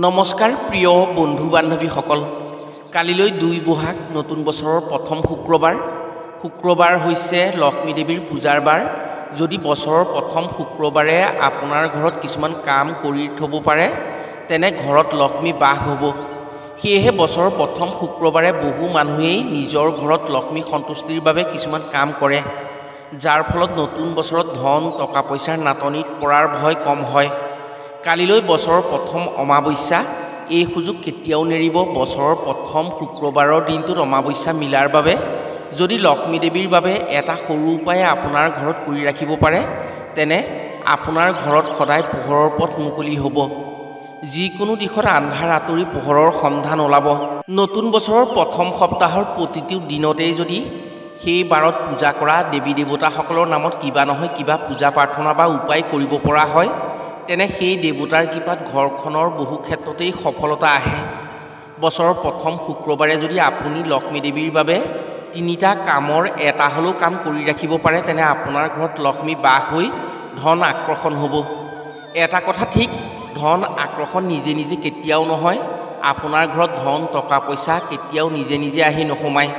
নমস্কাৰ প্ৰিয় বন্ধু বান্ধৱীসকল, কালিলৈ ২ বহাগ নতুন বছৰৰ প্ৰথম শুক্ৰবাৰ হৈছে লক্ষ্মী দেৱীৰ পূজাৰ বাৰ। যদি বছৰৰ প্ৰথম শুক্ৰবাৰে আপোনাৰ ঘৰত কিছুমান কাম কৰি থ'ব পাৰে, তেনে ঘৰত লক্ষ্মী বাস হ'ব। সেয়েহে বছৰৰ প্ৰথম শুক্ৰবাৰে বহু মানুহেই নিজৰ ঘৰত লক্ষ্মী সন্তুষ্টিৰ বাবে কিছুমান কাম কৰে, যাৰ ফলত নতুন বছৰত ধন টকা পইচাৰ নাটনিত পৰাৰ ভয় কম হয়। কালিলৈ বছৰৰ প্ৰথম অমাৱস্যা। এই সুযোগ কেতিয়াও নেৰিব। বছৰৰ প্ৰথম শুক্ৰবাৰৰ দিনটোত অমাৱস্যা মিলাৰ বাবে যদি লক্ষ্মী দেৱীৰ বাবে এটা সৰু উপায় আপোনাৰ ঘৰত কৰি ৰাখিব পাৰে, তেনে আপোনাৰ ঘৰত সদায় পোহৰৰ পথ মুকলি হ'ব। যিকোনো দিশত আন্ধাৰ আঁতৰি পোহৰৰ সন্ধান ওলাব। নতুন বছৰৰ প্ৰথম সপ্তাহৰ প্ৰতিটো দিনতেই যদি সেই বাৰত পূজা কৰা দেৱী দেৱতাসকলৰ নামত কিবা নহয় কিবা পূজা প্ৰাৰ্থনা বা উপায় কৰিব পৰা হয়, তেনে সেই দেৱতাৰ কৃপাত ঘৰখনৰ বহু ক্ষেত্ৰতেই সফলতা আহে। বছৰৰ প্ৰথম শুক্ৰবাৰে যদি আপুনি লক্ষ্মী দেৱীৰ বাবে 3টা কামৰ এটা হ'লেও কাম কৰি ৰাখিব পাৰে, তেনে আপোনাৰ ঘৰত লক্ষ্মী বাস হৈ ধন আকৰ্ষণ হ'ব। এটা কথা ঠিক, ধন আকৰ্ষণ নিজে নিজে কেতিয়াও নহয়। আপোনাৰ ঘৰত ধন টকা পইচা কেতিয়াও নিজে নিজে আহি নোসোমায়,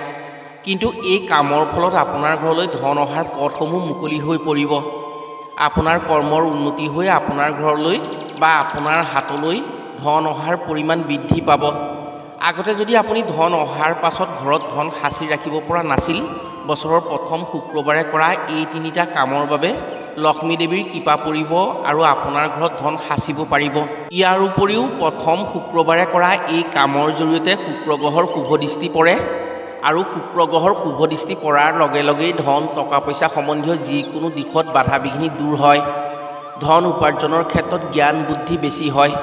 কিন্তু এই কামৰ ফলত আপোনাৰ ঘৰলৈ ধন অহাৰ পথসমূহ মুকলি হৈ পৰিব। আপোনাৰ কৰ্মৰ উন্নতি হৈ আপোনাৰ ঘৰলৈ বা আপোনাৰ হাতলৈ ধন অহাৰ পৰিমাণ বৃদ্ধি পাব। আগতে যদি আপুনি ধন অহাৰ পাছত ঘৰত ধন সাঁচি ৰাখিব পৰা নাছিল, বছৰৰ প্ৰথম শুক্ৰবাৰে কৰা এই 3টা কামৰ বাবে লক্ষ্মী দেৱীৰ কৃপা পৰিব আৰু আপোনাৰ ঘৰত ধন সাঁচিব পাৰিব। ইয়াৰ উপৰিও প্ৰথম শুক্ৰবাৰে কৰা এই কামৰ জৰিয়তে শুক্ৰ গ্ৰহৰ শুভ দৃষ্টি পৰে, আৰু শুক্ৰ গ্ৰহৰ শুভ দৃষ্টি পৰাৰ লগে লগেই ধন টকা পইচা সম্বন্ধীয় যিকোনো দিশত বাধা বিঘিনি দূৰ হয়। ধন উপাৰ্জনৰ ক্ষেত্ৰত জ্ঞান বুদ্ধি বেছি হয়।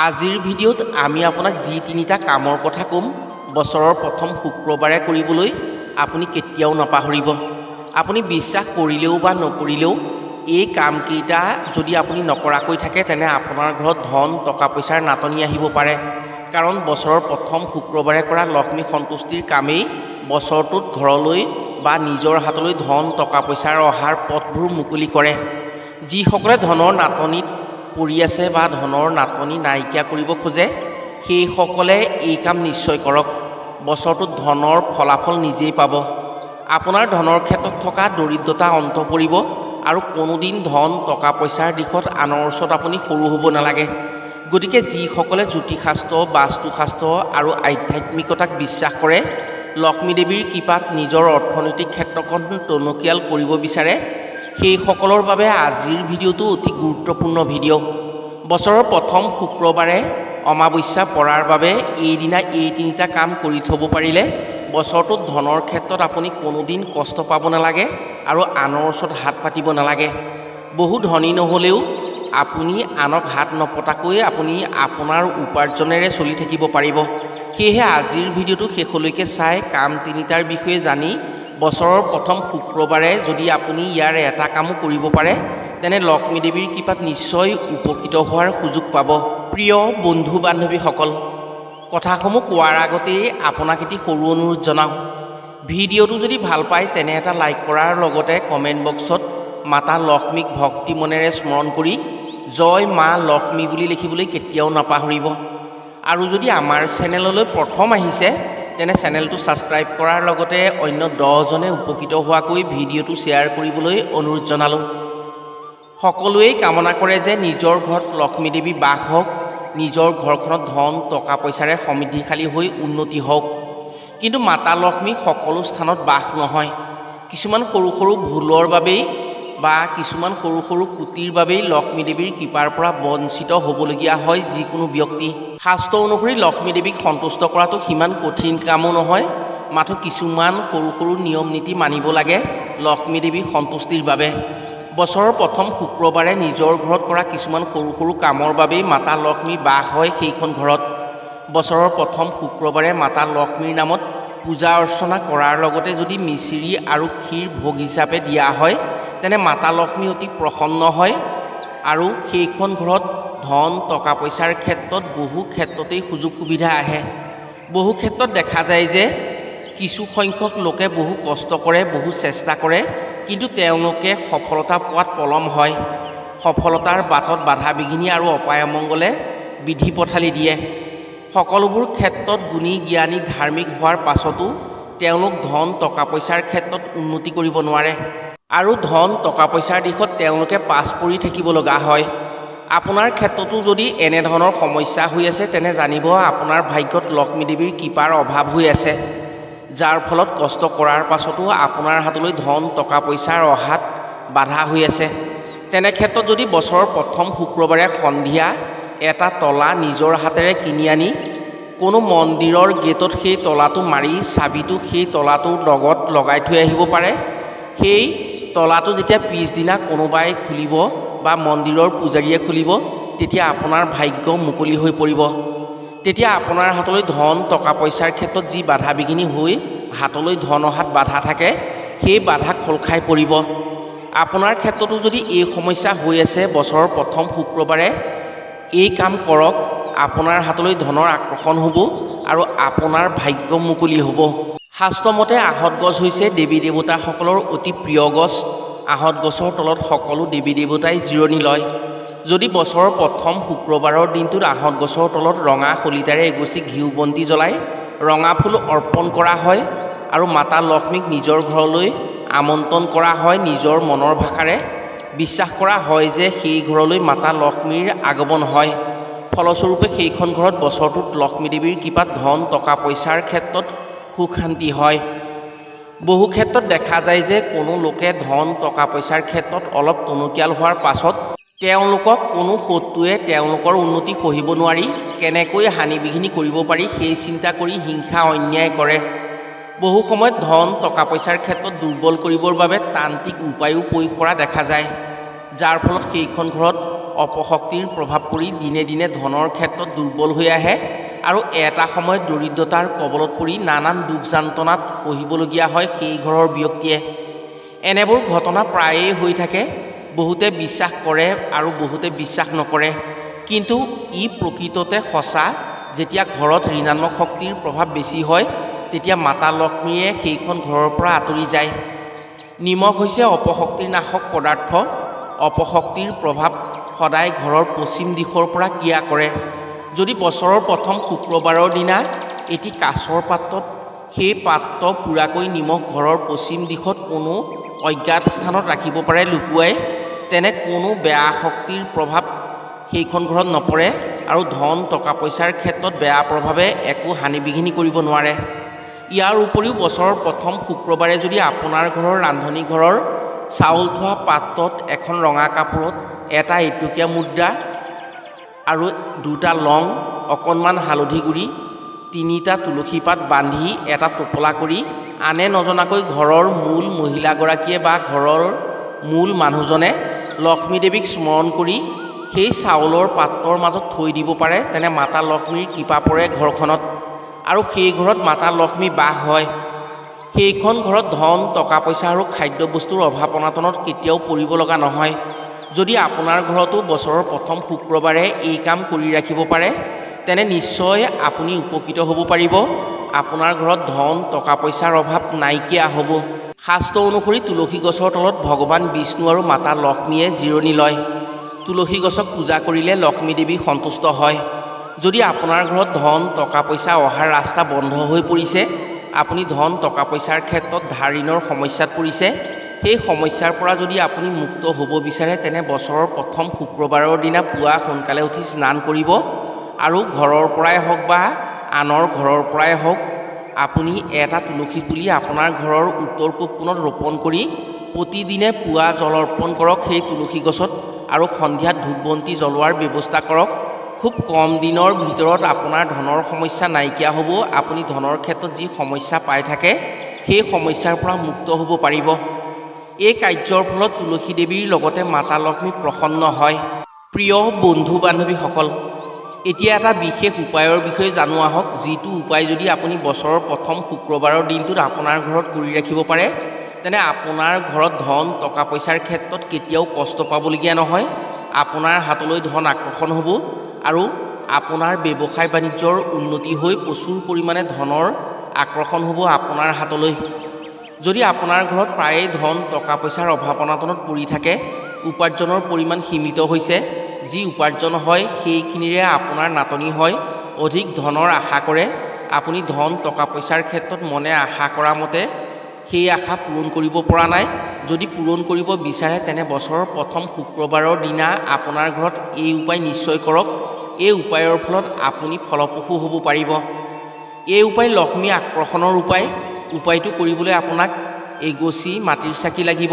আজিৰ ভিডিঅ'ত আমি আপোনাক যি 3টা কামৰ কথা ক'ম, বছৰৰ প্ৰথম শুক্ৰবাৰে কৰিবলৈ আপুনি কেতিয়াও নাপাহৰিব। আপুনি বিশ্বাস কৰিলেও বা নকৰিলেও এই কামকেইটা যদি আপুনি নকৰাকৈ থাকে, তেনে আপোনাৰ ঘৰত ধন টকা পইচাৰ নাটনি আহিব পাৰে। কাৰণ বছৰৰ প্ৰথম শুক্ৰবাৰে কৰা লক্ষ্মী সন্তুষ্টিৰ কামেই বছৰটোত ঘৰলৈ বা নিজৰ হাতলৈ ধন টকা পইচাৰ অহাৰ পথবোৰ মুকলি কৰে। যিসকলে ধনৰ নাটনিত পৰি আছে বা ধনৰ নাটনি নাইকিয়া কৰিব খোজে, সেইসকলে এই কাম নিশ্চয় কৰক। বছৰটোত ধনৰ ফলাফল নিজেই পাব। আপোনাৰ ধনৰ ক্ষেত্ৰত থকা দৰিদ্ৰতা অন্ত পৰিব আৰু কোনোদিন ধন টকা পইচাৰ দিশত আনৰ ওচৰত আপুনি সৰু হ'ব নালাগে। গতিকে যিসকলে জ্যোতিষশাস্ত্ৰ বাস্তুশাস্ত্ৰ আৰু আধ্যাত্মিকতাক বিশ্বাস কৰে, লক্ষ্মী দেৱীৰ কৃপাত নিজৰ অৰ্থনৈতিক ক্ষেত্ৰখন টনকিয়াল কৰিব বিচাৰে, সেইসকলৰ বাবে আজিৰ ভিডিঅ'টো অতি গুৰুত্বপূৰ্ণ ভিডিঅ'। বছৰৰ প্ৰথম শুক্ৰবাৰে অমাৱস্যা পৰাৰ বাবে এইদিনা এই 3টা কাম কৰি থ'ব পাৰিলে বছৰটোত ধনৰ ক্ষেত্ৰত আপুনি কোনোদিন কষ্ট পাব নালাগে আৰু আনৰ ওচৰত হাত পাতিব নালাগে। বহু ধনী নহ'লেও আপুনি আনক হাত নপতাকৈ আপুনি আপোনাৰ উপাৰ্জনেৰে চলি থাকিব পাৰিব। সেয়েহে আজিৰ ভিডিঅ'টো শেষলৈকে চাই কাম 3টাৰ বিষয়ে জানি বছৰৰ প্ৰথম শুক্ৰবাৰে যদি আপুনি ইয়াৰ এটা কামো কৰিব পাৰে, তেনে লক্ষ্মী দেৱীৰ কৃপাত নিশ্চয় উপকৃত হোৱাৰ সুযোগ পাব। প্ৰিয় বন্ধু বান্ধৱীসকল, কথাসমূহ কোৱাৰ আগতেই আপোনাক এটি সৰু অনুৰোধ জনাওঁ। ভিডিঅ'টো যদি ভাল পায়, তেনে এটা লাইক কৰাৰ লগতে কমেণ্ট বক্সত মাতা লক্ষ্মীক ভক্তি মনেৰে স্মৰণ কৰি জয় মা লক্ষ্মী বুলি লিখিবলৈ কেতিয়াও নাপাহৰিব। আৰু যদি আমাৰ চেনেললৈ প্ৰথম আহিছে, তেনে চেনেলটো ছাবস্ক্ৰাইব কৰাৰ লগতে অন্য 10জনে উপকৃত হোৱাকৈ ভিডিঅ'টো শ্বেয়াৰ কৰিবলৈ অনুৰোধ জনালোঁ। সকলোৱেই কামনা কৰে যে নিজৰ ঘৰত লক্ষ্মী দেৱী বাস হওক, নিজৰ ঘৰখনত ধন টকা পইচাৰে সমৃদ্ধিশালী হৈ উন্নতি হওক। কিন্তু মাতা লক্ষ্মী সকলো স্থানত বাস নহয়। কিছুমান সৰু সৰু ভুলৰ বাবেই বা কিছুমান সৰু সৰু ত্ৰুটিৰ বাবেই লক্ষ্মী দেৱীৰ কৃপাৰ পৰা বঞ্চিত হ'বলগীয়া হয় যিকোনো ব্যক্তি। শাস্ত্ৰ অনুসৰি লক্ষ্মী দেৱীক সন্তুষ্ট কৰাটো সিমান কঠিন কামো নহয়, মাথো কিছুমান সৰু সৰু নিয়ম নীতি মানিব লাগে লক্ষ্মী দেৱীৰ সন্তুষ্টিৰ বাবে। বছৰৰ প্ৰথম শুক্ৰবাৰে নিজৰ ঘৰত কৰা কিছুমান সৰু সৰু কামৰ বাবেই মাতা লক্ষ্মী বাস হয় সেইখন ঘৰত। বছৰৰ প্ৰথম শুক্ৰবাৰে মাতা লক্ষ্মীৰ নামত পূজা অৰ্চনা কৰাৰ লগতে যদি মিচিৰি আৰু ক্ষীৰ ভোগ হিচাপে দিয়া হয়, তেনে মাতা লক্ষ্মী অতি প্ৰসন্ন হয় আৰু সেইখন ঘৰত ধন টকা পইচাৰ ক্ষেত্ৰত বহু ক্ষেত্ৰতেই সুযোগ সুবিধা আহে। বহু ক্ষেত্ৰত দেখা যায় যে কিছু সংখ্যক লোকে বহু কষ্ট কৰে, বহু চেষ্টা কৰে, কিন্তু তেওঁলোকে সফলতা পোৱাত পলম হয়। সফলতাৰ বাটত বাধা বিঘিনি আৰু অপায় অমংগলে বিধি পথালি দিয়ে। সকলোবোৰ ক্ষেত্ৰত গুণী জ্ঞানী ধাৰ্মিক হোৱাৰ পাছতো তেওঁলোক ধন টকা পইচাৰ ক্ষেত্ৰত উন্নতি কৰিব নোৱাৰে আৰু ধন টকা পইচাৰ দিশত তেওঁলোকে পাছ পৰি থাকিব লগা হয়। আপোনাৰ ক্ষেত্ৰতো যদি এনেধৰণৰ সমস্যা হৈ আছে তেনে জানিব আপোনাৰ ভাগ্যত লক্ষ্মী দেৱীৰ কৃপাৰ অভাৱ হৈ আছে, যাৰ ফলত কষ্ট কৰাৰ পাছতো আপোনাৰ হাতলৈ ধন টকা পইচাৰ অহাত বাধা হৈ আছে। তেনে ক্ষেত্ৰত যদি বছৰৰ প্ৰথম শুক্ৰবাৰে সন্ধিয়া এটা তলা নিজৰ হাতেৰে কিনি আনি কোনো মন্দিৰৰ গেটত সেই তলাটো মাৰি চাবিটো সেই তলাটোৰ লগত লগাই থৈ আহিব পাৰে, সেই তলাটো যেতিয়া পিছদিনা কোনোবাই খুলিব বা মন্দিৰৰ পূজাৰীয়ে খুলিব, তেতিয়া আপোনাৰ ভাগ্য মুকলি হৈ পৰিব। তেতিয়া আপোনাৰ হাতলৈ ধন টকা পইচাৰ ক্ষেত্ৰত যি বাধা বিঘিনি হৈ হাতলৈ ধন অহাত বাধা থাকে, সেই বাধা খোল খাই পৰিব। আপোনাৰ ক্ষেত্ৰতো যদি এই সমস্যা হৈ আছে, বছৰৰ প্ৰথম শুক্ৰবাৰে এই কাম কৰক, আপোনাৰ হাতলৈ ধনৰ আকৰ্ষণ হ'ব আৰু আপোনাৰ ভাগ্য মুকলি হ'ব। শাস্ত্ৰমতে আহঁত গছ হৈছে দেৱী দেৱতাসকলৰ অতি প্ৰিয় গছ। আহঁত গছৰ তলত সকলো দেৱী দেৱতাই জিৰণি লয়। যদি বছৰৰ প্ৰথম শুক্ৰবাৰৰ দিনটোত আহঁত গছৰ তলত ৰঙা শলিতাৰে এগছি ঘিউ বন্তি জ্বলাই ৰঙা ফুল অৰ্পণ কৰা হয় আৰু মাতা লক্ষ্মীক নিজৰ ঘৰলৈ আমন্ত্ৰণ কৰা হয় নিজৰ মনৰ ভাষাৰে, বিশ্বাস কৰা হয় যে সেই ঘৰলৈ মাতা লক্ষ্মীৰ আগমন হয়। ফলস্বৰূপে সেইখন ঘৰত বছৰটোত লক্ষ্মী দেৱীৰ কৃপাত ধন টকা পইচাৰ ক্ষেত্ৰত সুখ শান্তি হয়। বহু ক্ষেত্ৰত দেখা যায় যে কোনো লোকে ধন টকা পইচাৰ ক্ষেত্ৰত অলপ টনকিয়াল হোৱাৰ পাছত তেওঁলোকক কোনো শত্ৰুৱে তেওঁলোকৰ উন্নতি সহিব নোৱাৰি কেনেকৈ হানি বিঘিনি কৰিব পাৰি সেই চিন্তা কৰি হিংসা অন্যায় কৰে। বহু সময়ত ধন টকা পইচাৰ ক্ষেত্ৰত দুৰ্বল কৰিবৰ বাবে তান্ত্ৰিক উপায়ো প্ৰয়োগ কৰা দেখা যায়, যাৰ ফলত সেইখন ঘৰত অপশক্তিৰ প্ৰভাৱ পৰি দিনে দিনে ধনৰ ক্ষেত্ৰত দুৰ্বল হৈ আহে আৰু এটা সময়ত দৰিদ্ৰতাৰ কবলত পৰি নানান দুখ যান্ত্ৰণাত সহিবলগীয়া হয় সেই ঘৰৰ ব্যক্তিয়ে। এনেবোৰ ঘটনা প্ৰায়েই হৈ থাকে। বহুতে বিশ্বাস কৰে আৰু বহুতে বিশ্বাস নকৰে, কিন্তু ই প্ৰকৃততে সঁচা। যেতিয়া ঘৰত ঋণাত্মক শক্তিৰ প্ৰভাৱ বেছি হয়, তেতিয়া মাতা লক্ষ্মীয়ে সেইখন ঘৰৰ পৰা আঁতৰি যায়। নিমখ হৈছে অপশক্তিৰ নাশক পদাৰ্থ। অপশক্তিৰ প্ৰভাৱ সদায় ঘৰৰ পশ্চিম দিশৰ পৰা ক্ৰিয়া কৰে। যদি বছৰৰ প্ৰথম শুক্ৰবাৰৰ দিনা এটি কাঁচৰ পাত্ৰত সেই পাত্ৰ পূৰাকৈ নিমখ ঘৰৰ পশ্চিম দিশত কোনো অজ্ঞাত স্থানত ৰাখিব পাৰে লুকুৱাই, তেনে কোনো বেয়া শক্তিৰ প্ৰভাৱ সেইখন ঘৰত নপৰে আৰু ধন টকা পইচাৰ ক্ষেত্ৰত বেয়া প্ৰভাৱে একো হানি বিঘিনি কৰিব নোৱাৰে। ইয়াৰ উপৰিও বছৰৰ প্ৰথম শুক্ৰবাৰে যদি আপোনাৰ ঘৰৰ ৰান্ধনি ঘৰৰ চাউল থোৱা পাত্ৰত এখন ৰঙা কাপোৰত এটা এটকীয়া মুদ্ৰা আৰু 2টা লং, অকণমান হালধি গুড়ি, 3টা তুলসী পাত বান্ধি এটা টোপোলা কৰি আনে নজনাকৈ ঘৰৰ মূল মহিলাগৰাকীয়ে বা ঘৰৰ মূল মানুহজনে লক্ষ্মী দেৱীক স্মৰণ কৰি সেই চাউলৰ পাত্ৰৰ মাজত থৈ দিব পাৰে, তেনে মাতা লক্ষ্মীৰ কৃপা পৰে ঘৰখনত আৰু সেই ঘৰত মাতা লক্ষ্মী বাস হয়। সেইখন ঘৰত ধন টকা পইচা আৰু খাদ্য বস্তুৰ অভাৱ অনাটনত কেতিয়াও পৰিব লগা নহয়। যদি আপোনাৰ ঘৰতো বছৰৰ প্ৰথম শুক্ৰবাৰে এই কাম কৰি ৰাখিব পাৰে, তেনে নিশ্চয় আপুনি উপকৃত হ'ব পাৰিব। আপোনাৰ ঘৰত ধন টকা পইচাৰ অভাৱ নাইকিয়া হ'ব। শাস্ত্ৰ অনুসৰি তুলসী গছৰ তলত ভগৱান বিষ্ণু আৰু মাতা লক্ষ্মীয়ে জিৰণি লয়। তুলসী গছক পূজা কৰিলে লক্ষ্মী দেৱী সন্তুষ্ট হয়। যদি আপোনাৰ ঘৰত ধন টকা পইচা অহাৰ ৰাস্তা বন্ধ হৈ পৰিছে, আপুনি ধন টকা পইচাৰ ক্ষেত্ৰত ধাৰ ঋণৰ সমস্যাত পৰিছে, সেই সমস্যাৰ পৰা যদি আপুনি মুক্ত হ'ব বিচাৰে, তেনে বছৰৰ প্ৰথম শুক্ৰবাৰৰ দিনা পুৱা সোনকালে উঠি স্নান কৰিব আৰু ঘৰৰ পৰাই হওক বা আনৰ ঘৰৰ পৰাই হওক আপুনি এটা তুলসী পুলি আপোনাৰ ঘৰৰ উত্তৰ পূব কোণত ৰোপণ কৰি প্ৰতিদিনে পুৱা জল অৰ্পণ কৰক সেই তুলসী গছত আৰু সন্ধিয়াত ধূপ বন্তি জ্বলোৱাৰ ব্যৱস্থা কৰক। খুব কম দিনৰ ভিতৰত আপোনাৰ ধনৰ সমস্যা নাইকিয়া হ'ব। আপুনি ধনৰ ক্ষেত্ৰত যি সমস্যা পাই থাকে সেই সমস্যাৰ পৰা মুক্ত হ'ব পাৰিব। এই কাৰ্যৰ ফলত তুলসী দেৱীৰ লগতে মাতা লক্ষ্মী প্ৰসন্ন হয়। প্ৰিয় বন্ধু বান্ধৱীসকল, এতিয়া এটা বিশেষ উপায়ৰ বিষয়ে জানো আহক, যিটো উপায় যদি আপুনি বছৰৰ প্ৰথম শুক্ৰবাৰৰ দিনটোত আপোনাৰ ঘৰত কৰি ৰাখিব পাৰে, তেনে আপোনাৰ ঘৰত ধন টকা পইচাৰ ক্ষেত্ৰত কেতিয়াও কষ্ট পাবলগীয়া নহয়। আপোনাৰ হাতলৈ ধন আকৰ্ষণ হ'ব আৰু আপোনাৰ ব্যৱসায় বাণিজ্যৰ উন্নতি হৈ প্ৰচুৰ পৰিমাণে ধনৰ আকৰ্ষণ হ'ব আপোনাৰ হাতলৈ। যদি আপোনাৰ ঘৰত প্ৰায়ে ধন টকা পইচাৰ অভাৱ অনাটনত পৰি থাকে, উপাৰ্জনৰ পৰিমাণ সীমিত হৈছে, যি উপাৰ্জন হয় সেইখিনিৰে আপোনাৰ নাটনি হয়, অধিক ধনৰ আশা কৰে। আপুনি ধন টকা পইচাৰ ক্ষেত্ৰত মনে আশা কৰা মতে সেই আশা পূৰণ কৰিব পৰা নাই। যদি পূৰণ কৰিব বিচাৰে তেনে বছৰৰ প্ৰথম শুক্ৰবাৰৰ দিনা আপোনাৰ ঘৰত এই উপায় নিশ্চয় কৰক। এই উপায়ৰ ফলত আপুনি ফলপ্ৰসূ হ'ব পাৰিব। এই উপায় লক্ষ্মী আকৰ্ষণৰ উপায়। উপায়টো কৰিবলৈ আপোনাক এগছি মাটিৰ চাকি লাগিব,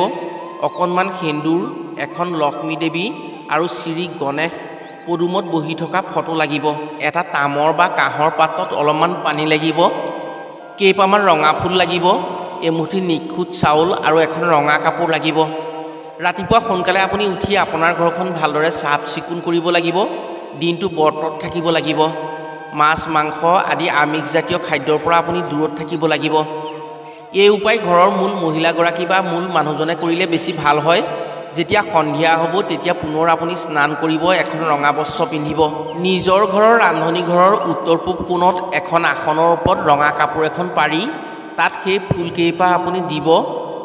অকণমান সেন্দুৰ, এখন লক্ষ্মী দেৱী আৰু শ্ৰী গণেশ পদুমত বহি থকা ফটো লাগিব। এটা তামৰ বা কাঁহৰ পাত্ৰত অলপমান পানী লাগিব, কেইপামান ৰঙা ফুল লাগিব, এমুঠি নিখুঁত চাউল আৰু এখন ৰঙা কাপোৰ লাগিব। ৰাতিপুৱা সোনকালে আপুনি উঠি আপোনাৰ ঘৰখন ভালদৰে চাফ চিকুণ কৰিব লাগিব। দিনটো ব্ৰতত থাকিব লাগিব। মাছ মাংস আদি আমিষজাতীয় খাদ্যৰ পৰা আপুনি দূৰত থাকিব লাগিব। এই উপায় ঘৰৰ মূল মহিলাগৰাকী বা মূল মানুহজনে কৰিলে বেছি ভাল হয়। যেতিয়া সন্ধিয়া হ'ব তেতিয়া পুনৰ আপুনি স্নান কৰিব, এখন ৰঙা বস্ত্ৰ পিন্ধিব। নিজৰ ঘৰৰ ৰান্ধনি ঘৰৰ উত্তৰ পূব কোণত এখন আসনৰ ওপৰত ৰঙা কাপোৰ এখন পাৰি তাত সেই ফুলকেইপাহ আপুনি দিব।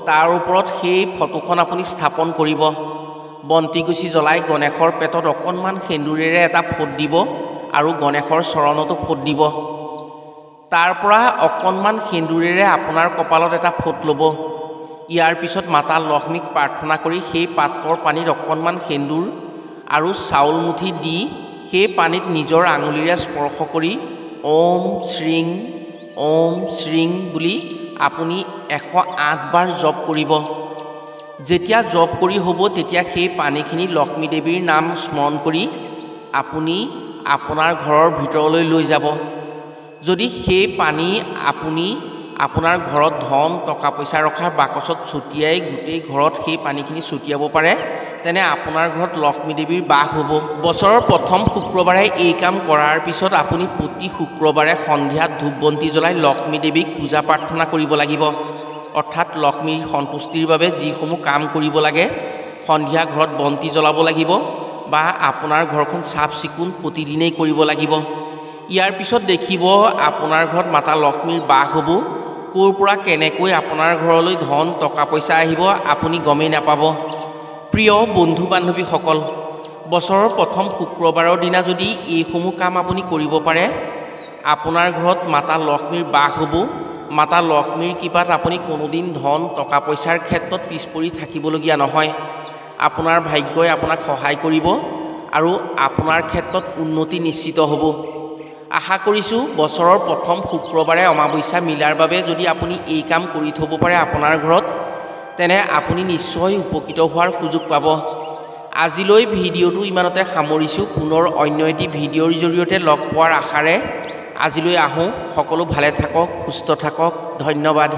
তাৰ ওপৰত সেই ফটোখন আপুনি স্থাপন কৰিব। বন্তিগছি জ্বলাই গণেশৰ পেটত অকণমান সেন্দুৰেৰে এটা ফোট দিব আৰু গণেশৰ চৰণতো ফোট দিব। তাৰ পৰা অকণমান সেন্দুৰেৰে আপোনাৰ কপালত এটা ফোট ল'ব। ইয়াৰ পিছত মাতা লক্ষ্মীক প্ৰাৰ্থনা কৰি সেই পাত্ৰৰ পানীত অকণমান সেন্দুৰ আৰু চাউল মুঠি দি সেই পানীত নিজৰ আঙুলিৰে স্পৰ্শ কৰি ওম শ্ৰীং বুলি আপুনি 108 বাৰ জপ কৰিব। যেতিয়া জপ কৰি হ'ব তেতিয়া সেই পানীখিনি লক্ষ্মী দেৱীৰ নাম স্মৰণ কৰি আপুনি আপোনাৰ ঘৰৰ ভিতৰলৈ লৈ যাব। যদি সেই পানী আপুনি আপোনাৰ ঘৰত ধন টকা পইচা ৰখাৰ বাকচত ছটিয়াই গোটেই ঘৰত সেই পানীখিনি ছটিয়াব পাৰে তেনে আপোনাৰ ঘৰত লক্ষ্মী দেৱীৰ বাস হ'ব। বছৰৰ প্ৰথম শুক্ৰবাৰে এই কাম কৰাৰ পিছত আপুনি প্ৰতি শুক্ৰবাৰে সন্ধিয়া ধূপ বন্তি জ্বলাই লক্ষ্মী দেৱীক পূজা প্ৰাৰ্থনা কৰিব লাগিব। অৰ্থাৎ লক্ষ্মীৰ সন্তুষ্টিৰ বাবে যিসমূহ কাম কৰিব লাগে, সন্ধিয়া ঘৰত বন্তি জ্বলাব লাগিব বা আপোনাৰ ঘৰখন চাফ চিকুণ প্ৰতিদিনেই কৰিব লাগিব। ইয়াৰ পিছত দেখিব আপোনাৰ ঘৰত মাতা লক্ষ্মীৰ বাস হ'ব। ক'ৰ পৰা কেনেকৈ আপোনাৰ ঘৰলৈ ধন টকা পইচা আহিব আপুনি গমেই নাপাব। প্ৰিয় বন্ধু বান্ধৱীসকল, বছৰৰ প্ৰথম শুক্ৰবাৰৰ দিনা যদি এইসমূহ কাম আপুনি কৰিব পাৰে, আপোনাৰ ঘৰত মাতা লক্ষ্মীৰ বাস হ'ব। মাতা লক্ষ্মীৰ কৃপাত আপুনি কোনোদিন ধন টকা পইচাৰ ক্ষেত্ৰত পিছ পৰি থাকিবলগীয়া নহয়। আপোনাৰ ভাগ্যই আপোনাক সহায় কৰিব আৰু আপোনাৰ ক্ষেত্ৰত উন্নতি নিশ্চিত হ'ব। আশা কৰিছোঁ বছৰৰ প্ৰথম শুক্ৰবাৰে অমাৱস্যা মিলাৰ বাবে যদি আপুনি এই কাম কৰি থ'ব পাৰে আপোনাৰ ঘৰত, তেনে আপুনি নিশ্চয় উপকৃত হোৱাৰ সুযোগ পাব। আজিলৈ ভিডিঅ'টো ইমানতে সামৰিছোঁ। পুনৰ অন্য এটি ভিডিঅ'ৰ জৰিয়তে লগ পোৱাৰ আশাৰে আজিলৈ আহোঁ। সকলো ভালে থাকক, সুস্থ থাকক। ধন্যবাদ।